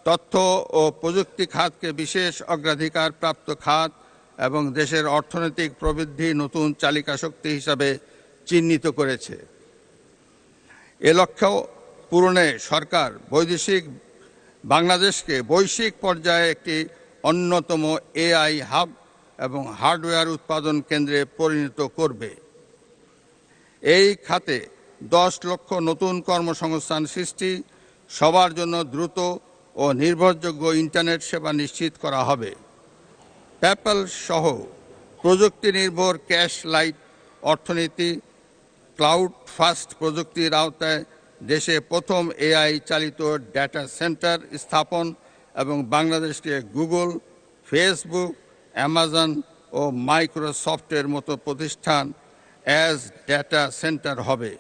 তথ্য ও প্রযুক্তি খাতকে বিশেষ অগ্রাধিকার প্রাপ্ত খাত এবং দেশের অর্থনৈতিক প্রবৃদ্ধি নতুন চালিকা শক্তি হিসাবে চিহ্নিত করেছে। এ লক্ষ্য পূরণে সরকার বাংলাদেশকে বৈশ্বিক পর্যায়ে একটি অন্যতম এআই হাব এবং হার্ডওয়্যার উৎপাদন কেন্দ্রে পরিণত করবে। এই খাতে 10 লক্ষ নতুন কর্মসংস্থান সৃষ্টি, সবার জন্য দ্রুত ও নির্ভরযোগ্য ইন্টারনেট সেবা নিশ্চিত করা হবে। পেপ্যাল সহ প্রযুক্তি নির্ভর ক্যাশ লাইট অর্থনীতি, ক্লাউড ফাস্ট প্রযুক্তির আওতায় দেশে প্রথম এআই চালিত ডেটা সেন্টার স্থাপন এবং বাংলাদেশকে গুগল, ফেসবুক, অ্যামাজন ও মাইক্রোসফটের মতো প্রতিষ্ঠান অ্যাজ ডেটা সেন্টার হবে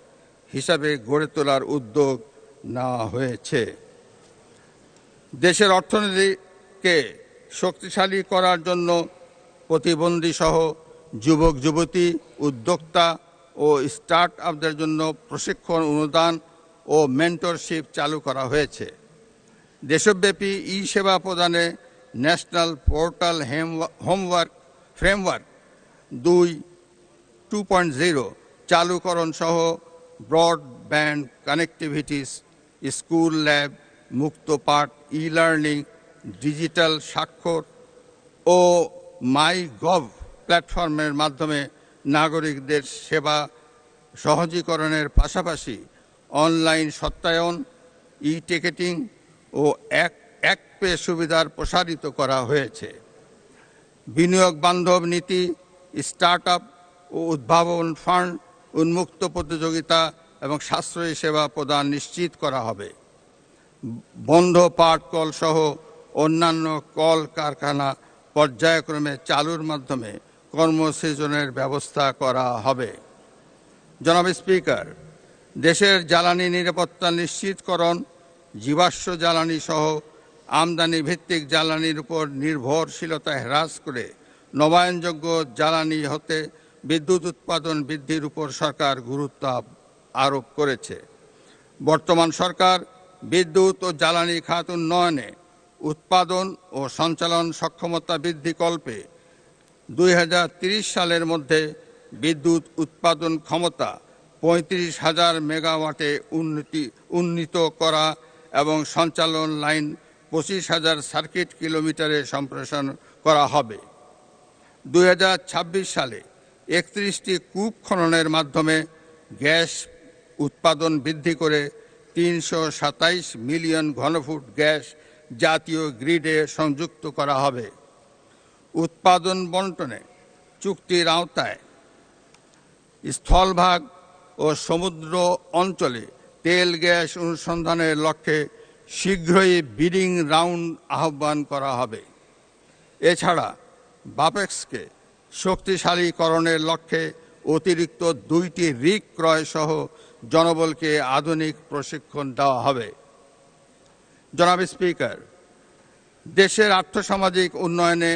হিসাবে গড়ে তোলার উদ্যোগ নেওয়া হয়েছে। দেশের অর্থনীতিকে শক্তিশালী করার জন্য প্রতিবন্ধী সহ যুবক যুবতী, উদ্যোক্তা ও স্টার্ট আপদের জন্য প্রশিক্ষণ, অনুদান ও মেন্টরশিপ চালু করা হয়েছে। দেশব্যাপী ই সেবা প্রদানে ন্যাশনাল পোর্টাল ফ্রেমওয়ার্ক 2.0 চালুকরণ সহ ব্রডব্যান্ড কানেক্টিভিটিস, স্কুল ল্যাব, মুক্ত পাঠ, ই লার্নিং, ডিজিটাল স্বাক্ষর ও মাই গভ প্ল্যাটফর্মের মাধ্যমে নাগরিকদের সেবা সহজীকরণের পাশাপাশি অনলাইন সত্যায়ন, ই টিকেটিং ও এক পে সুবিধার প্রসারিত করা হয়েছে। বিনিয়োগ বান্ধব নীতি, স্টার্ট আপ ও উদ্ভাবন ফান্ড, উন্মুক্ত প্রতিযোগিতা এবং সাশ্রয়ী সেবা প্রদান নিশ্চিত করা হবে। বন্ধ পাট কল সহ অন্যান্য কল কারখানা পর্যায়ক্রমে চালুর মাধ্যমে কর্মসৃজনের ব্যবস্থা করা হবে। জনাব স্পিকার, দেশের জ্বালানি নিরাপত্তা নিশ্চিতকরণ, জীবাশ্ম জ্বালানি সহ আমদানি ভিত্তিক জ্বালানির উপর নির্ভরশীলতা হ্রাস করে নবায়নযোগ্য জ্বালানি হতে বিদ্যুৎ উৎপাদন বৃদ্ধির উপর সরকার গুরুত্ব আরোপ করেছে। বর্তমান সরকার বিদ্যুৎ ও জ্বালানি খাত উন্নয়নে উৎপাদন ও সঞ্চালন সক্ষমতা বৃদ্ধি কল্পে 2030 সালের মধ্যে বিদ্যুৎ উৎপাদন ক্ষমতা 35,000 মেগাওয়াটে উন্নীত করা এবং সঞ্চালন লাইন 25,000 সার্কিট কিলোমিটারে সম্প্রসারণ করা হবে। 2026 সালে 31টি কূপ খননের মাধ্যমে গ্যাস উৎপাদন বৃদ্ধি করে 327 মিলিয়ন ঘনফুট গ্যাস জাতীয় গ্রিডে সংযুক্ত করা হবে। উৎপাদন বণ্টনে চুক্তির আওতায় স্থলভাগ ও সমুদ্র অঞ্চলে তেল গ্যাস অনুসন্ধানের লক্ষ্যে শীঘ্রই বিডিং রাউন্ড আহ্বান করা হবে। এছাড়া বাপেক্সকে শক্তিশালীকরণের লক্ষ্যে অতিরিক্ত 2টি রিগ ক্রয় সহ জনবলকে আধুনিক প্রশিক্ষণ দেওয়া হবে। জনাব স্পিকার, দেশের আর্থসামাজিক উন্নয়নে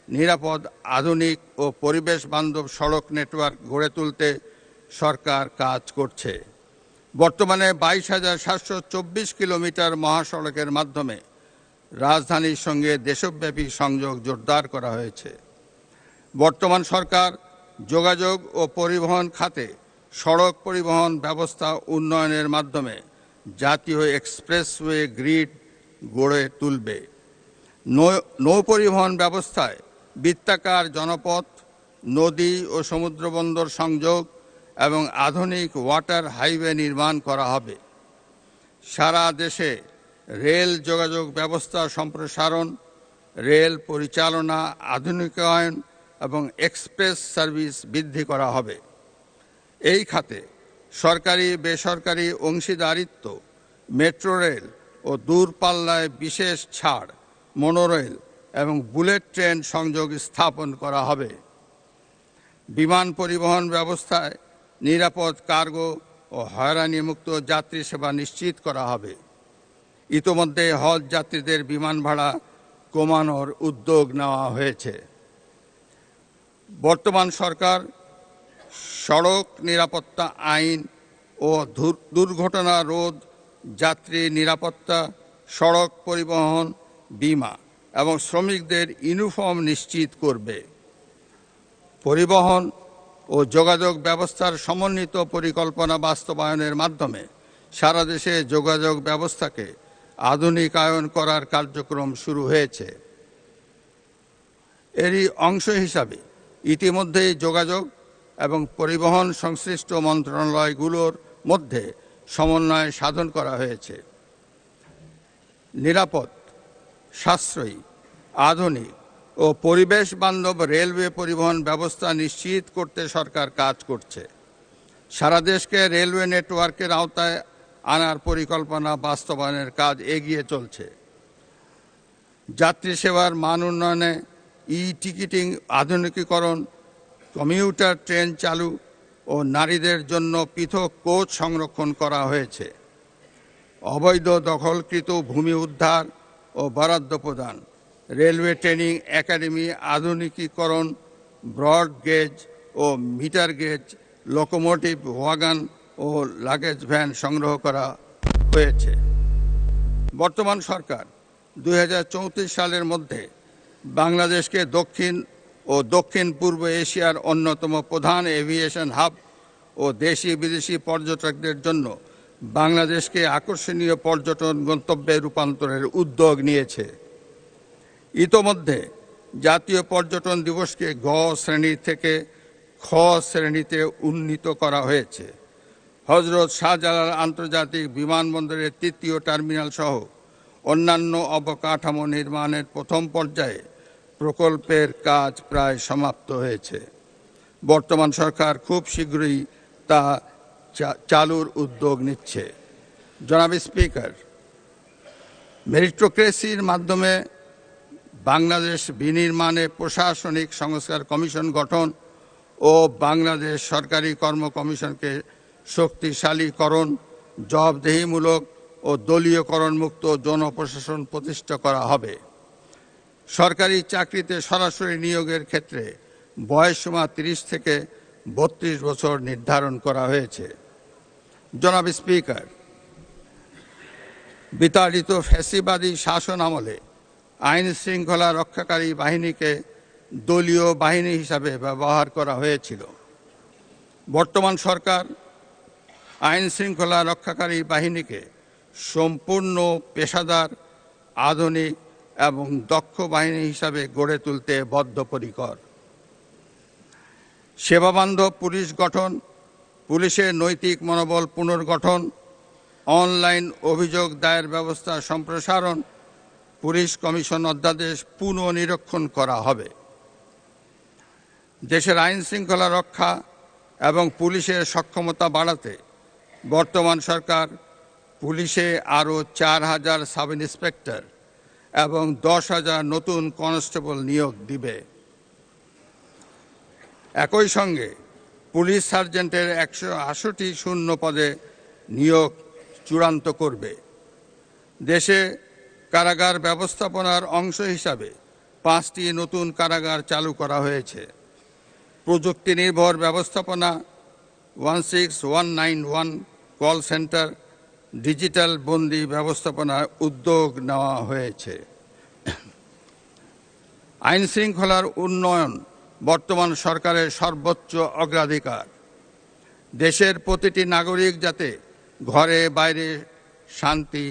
নিরাপদ, আধুনিক ও পরিবেশ বান্ধব সড়ক নেটওয়ার্ক গড়ে তুলতে সরকার কাজ করছে। বর্তমানে 22,724 কিলোমিটার মহাসড়কের মাধ্যমে রাজধানীর সঙ্গে দেশব্যাপী সংযোগ জোরদার করা হয়েছে। বর্তমান সরকার যোগাযোগ ও পরিবহন খাতে সড়ক পরিবহন ব্যবস্থা উন্নয়নের মাধ্যমে জাতীয় এক্সপ্রেসওয়ে গ্রিড গড়ে তুলবে। নৌ পরিবহন ব্যবস্থায় বৃত্তাকার জনপথ, নদী ও সমুদ্রবন্দর সংযোগ এবং আধুনিক ওয়াটার হাইওয়ে নির্মাণ করা হবে। সারা দেশে রেল যোগাযোগ ব্যবস্থা সম্প্রসারণ, রেল পরিচালনা আধুনিকায়ন এবং এক্সপ্রেস সার্ভিস বৃদ্ধি করা হবে। এই খাতে সরকারি বেসরকারি অংশীদারিত্ব, মেট্রো রেল ও দূরপাল্লায় বিশেষ ছাড়, মনোরেল এবং বুলেট ট্রেন সংযোগ স্থাপন করা হবে। বিমান পরিবহন ব্যবস্থায় নিরাপদ কার্গো ও হয়রানিমুক্ত যাত্রী সেবা নিশ্চিত করা হবে। ইতোমধ্যে হজ যাত্রীদের বিমান ভাড়া কমানোর উদ্যোগ নেওয়া হয়েছে। বর্তমান সরকার সড়ক নিরাপত্তা আইন ও দুর্ঘটনা রোধ, যাত্রী নিরাপত্তা, সড়ক পরিবহন বীমা এবং শ্রমিকদের ইউনিফর্ম নিশ্চিত করবে। পরিবহন ও যোগাযোগ ব্যবস্থার সমন্বিত পরিকল্পনা বাস্তবায়নের মাধ্যমে সারা দেশে যোগাযোগ ব্যবস্থাকে আধুনিকায়ন করার কার্যক্রম শুরু হয়েছে। এরই অংশ হিসাবে ইতিমধ্যেই যোগাযোগ এবং পরিবহন সংশ্লিষ্ট মন্ত্রণালয়গুলোর মধ্যে সমন্বয় সাধন করা হয়েছে। নিরাপদ, সাশ্রয়ী, আধুনিক ও পরিবেশ বান্ধব রেলওয়ে পরিবহন ব্যবস্থা নিশ্চিত করতে সরকার কাজ করছে। সারা দেশকে রেলওয়ে নেটওয়ার্কের আওতায় আনার পরিকল্পনা বাস্তবায়নের কাজ এগিয়ে চলছে। যাত্রী সেবার মান উন্নয়নে টিকিটিং আধুনিকীকরণ, কমিউটার ট্রেন চালু ও নারীদের জন্য পৃথক কোচ সংরক্ষণ করা হয়েছে। অবৈধ দখলকৃত ভূমি উদ্ধার ও বরাদ্দ প্রদান, রেলওয়ে ট্রেনিং একাডেমি আধুনিকীকরণ, ব্রড গেজ ও মিটার গেজ লোকোমোটিভ, ওয়াগন ও লাগেজ ভ্যান সংগ্রহ করা হয়েছে। বর্তমান সরকার 2034 সালের মধ্যে বাংলাদেশকে দক্ষিণ ও দক্ষিণ পূর্ব এশিয়ার অন্যতম প্রধান এভিয়েশন হাব ও দেশি বিদেশি পর্যটকদের জন্য বাংলাদেশকে আকর্ষণীয় পর্যটন গন্তব্যে রূপান্তরের উদ্যোগ নিয়েছে। ইতোমধ্যে জাতীয় পর্যটন দিবসকে গ শ্রেণী থেকে খ শ্রেণীতে উন্নীত করা হয়েছে। হজরত শাহজালাল আন্তর্জাতিক বিমানবন্দরের 3য় টার্মিনাল সহ অন্যান্য অবকাঠামো নির্মাণের প্রথম পর্যায়ে প্রকল্পের কাজ প্রায় সমাপ্ত হয়েছে। বর্তমান সরকার খুব শীঘ্রই তা চালুর উদ্যোগ নিচ্ছে। জনাব স্পিকার, মেরিটোক্রেসির মাধ্যমে বাংলাদেশ বিনির্মাণে প্রশাসনিক সংস্কার কমিশন গঠন ও বাংলাদেশ সরকারি কর্ম কমিশনকে শক্তিশালীকরণ, জবাবদিহিমূলক ও দলীয়করণ মুক্ত জনপ্রশাসন প্রতিষ্ঠা করা হবে। সরকারি চাকরিতে সরাসরি নিয়োগের ক্ষেত্রে বয়সসীমা 30 থেকে 32 বছর নির্ধারণ করা হয়েছে। জনাব স্পিকার, বিতাড়িত ফ্যাসিবাদী শাসন আমলে আইন শৃঙ্খলা রক্ষাকারী বাহিনীকে দলীয় বাহিনী হিসাবে ব্যবহার করা হয়েছিল। বর্তমান সরকার আইন শৃঙ্খলা রক্ষাকারী বাহিনীকে সম্পূর্ণ পেশাদার, আধুনিক এবং দক্ষ বাহিনী হিসাবে গড়ে তুলতে বদ্ধপরিকর। সেবাবান্ধব পুলিশ গঠন, পুলিশের নৈতিক মনোবল পুনর্গঠন, অনলাইন অভিযোগ দায়ের ব্যবস্থা সম্প্রসারণ, পুলিশ কমিশন অধ্যাদেশ পুনর্নিরীক্ষণ করা হবে। দেশের আইন শৃঙ্খলা রক্ষা এবং পুলিশের সক্ষমতা বাড়াতে বর্তমান সরকার পুলিশে আরও 4000 সাব ইন্সপেক্টর এবং 10,000 নতুন কনস্টেবল নিয়োগ দিবে। একই সঙ্গে পুলিশ সার্জেন্টের 168 শূন্য পদে নিয়োগ চূড়ান্ত করবে। দেশে কারাগার ব্যবস্থাপনার অংশ হিসাবে 5টি নতুন কারাগার চালু করা হয়েছে। প্রযুক্তি নির্ভর ব্যবস্থাপনা, 16191 কল সেন্টার, ডিজিটাল বন্দি ব্যবস্থাপনার উদ্যোগ নেওয়া হয়েছে। আইন শৃঙ্খলার উন্নয়ন বর্তমান সরকারের সর্বোচ্চ অগ্রাধিকার। দেশের প্রতিটি নাগরিক যাতে ঘরে বাইরে শান্তি,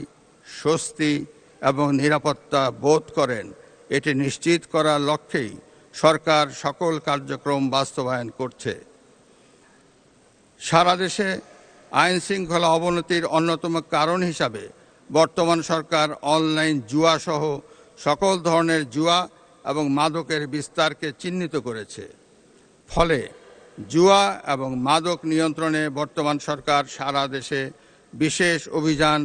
স্বস্তি এবং নিরাপত্তা বোধ করেন, এটি নিশ্চিত করার লক্ষ্যেই সরকার সকল কার্যক্রম বাস্তবায়ন করছে। সারা দেশে আইন শৃঙ্খলা অবনতির অন্যতম কারণ হিসাবে বর্তমান সরকার অনলাইন জুয়া সহ সকল ধরনের জুয়া এবং মাদকের বিস্তারকে চিহ্নিত করেছে। ফলে জুয়া এবং মাদক নিয়ন্ত্রণে বর্তমান সরকার সারা দেশে বিশেষ অভিযান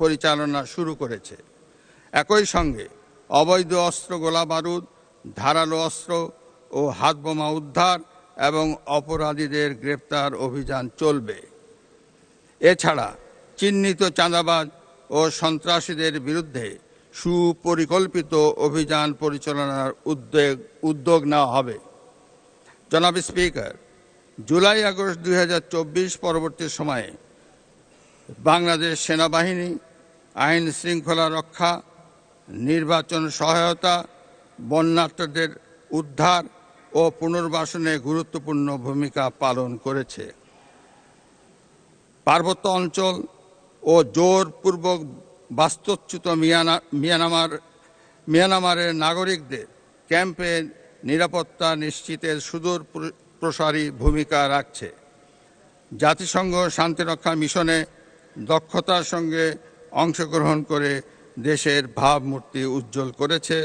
পরিচালনা শুরু করেছে। একই সঙ্গে অবৈধ অস্ত্র, গোলাবারুদ, ধারালো অস্ত্র ও হাতবোমা উদ্ধার এবং অপরাধীদের গ্রেপ্তার অভিযান চলবে। এছাড়া চিহ্নিত চাঁদাবাজ ও সন্ত্রাসীদের বিরুদ্ধে সুপরিকল্পিত অভিযান পরিচালনার উদ্যোগ নেওয়া হবে। জনাব স্পিকার, জুলাই আগস্ট 2024 পরবর্তী সময়ে বাংলাদেশ সেনাবাহিনী আইন শৃঙ্খলা রক্ষা, নির্বাচন সহায়তা, বন্যার্তদের উদ্ধার ও পুনর্বাসনে গুরুত্বপূর্ণ ভূমিকা পালন করেছে। পার্বত্য অঞ্চল ও জোরপূর্বক বাস্তুচ্যুত মিয়ানমারের নাগরিকদের ক্যাম্পে নিরাপত্তা নিশ্চিতের সুদূর প্রসারী ভূমিকা রাখছে। জাতিসংঘ শান্তিরক্ষা মিশনে দক্ষতার সঙ্গে অংশগ্রহণ করে দেশের ভাবমূর্তি উজ্জ্বল করেছে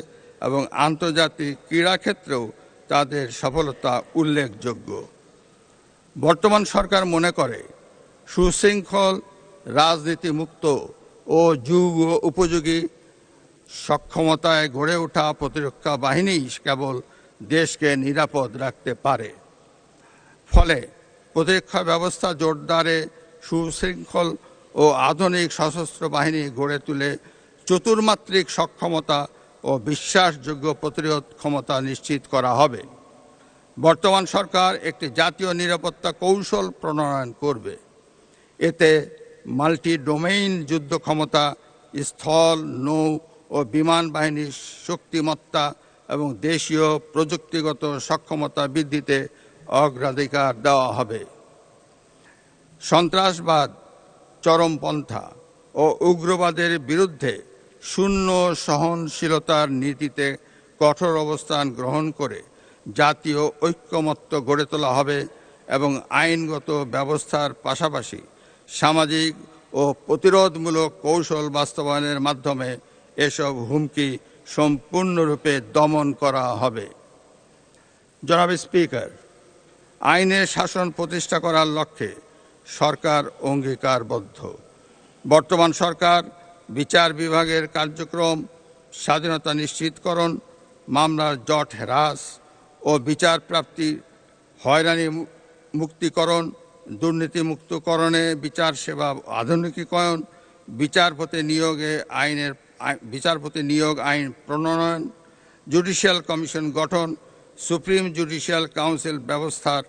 এবং আন্তর্জাতিক ক্রীড়াক্ষেত্রেও তাদের সফলতা উল্লেখযোগ্য। বর্তমান সরকার মনে করে সুশৃঙ্খল, রাজনীতিমুক্ত ও যুগ উপযোগী সক্ষমতায় গড়ে ওঠা প্রতিরক্ষা বাহিনী কেবল দেশকে নিরাপদ রাখতে পারে। ফলে প্রতিরক্ষা ব্যবস্থা জোরদারে সুশৃঙ্খল ও আধুনিক সশস্ত্র বাহিনী গড়ে তুলে চতুর্মাত্রিক সক্ষমতা ও বিশ্বাসযোগ্য প্রতিরোধ ক্ষমতা নিশ্চিত করা হবে। বর্তমান সরকার একটি জাতীয় নিরাপত্তা কৌশল প্রণয়ন করবে। এতে মাল্টি ডোমেইন যুদ্ধ ক্ষমতা, স্থল, নৌ ও বিমান বাহিনীর শক্তিমত্তা এবং দেশীয় প্রযুক্তিগত সক্ষমতা বৃদ্ধিতে অগ্রাধিকার দেওয়া হবে। সন্ত্রাসবাদ, চরমপন্থা ও উগ্রবাদের বিরুদ্ধে শূন্য সহনশীলতার নীতিতে কঠোর অবস্থান গ্রহণ করে জাতীয় ঐক্যমত্য গড়ে তোলা হবে এবং আইনগত ব্যবস্থার পাশাপাশি সামাজিক ও প্রতিরোধমূলক কৌশল বাস্তবায়নের মাধ্যমে এসব হুমকি সম্পূর্ণরূপে দমন করা হবে। জনাব স্পিকার, আইনের শাসন প্রতিষ্ঠা করার লক্ষ্যে সরকার অঙ্গীকারবদ্ধ। বর্তমান সরকার বিচার বিভাগের কার্যক্রম, স্বাধীনতা নিশ্চিতকরণ, মামলার জট হ্রাস ও বিচার প্রাপ্তি, হয়রানি মুক্তিকরণ, দুর্নীতিমুক্তকরণে বিচার সেবা আধুনিকীকরণ, বিচারপতি নিয়োগ আইন প্রণয়ন, জুডিশিয়াল কমিশন গঠন, সুপ্রিম জুডিশিয়াল কাউন্সিল ব্যবস্থার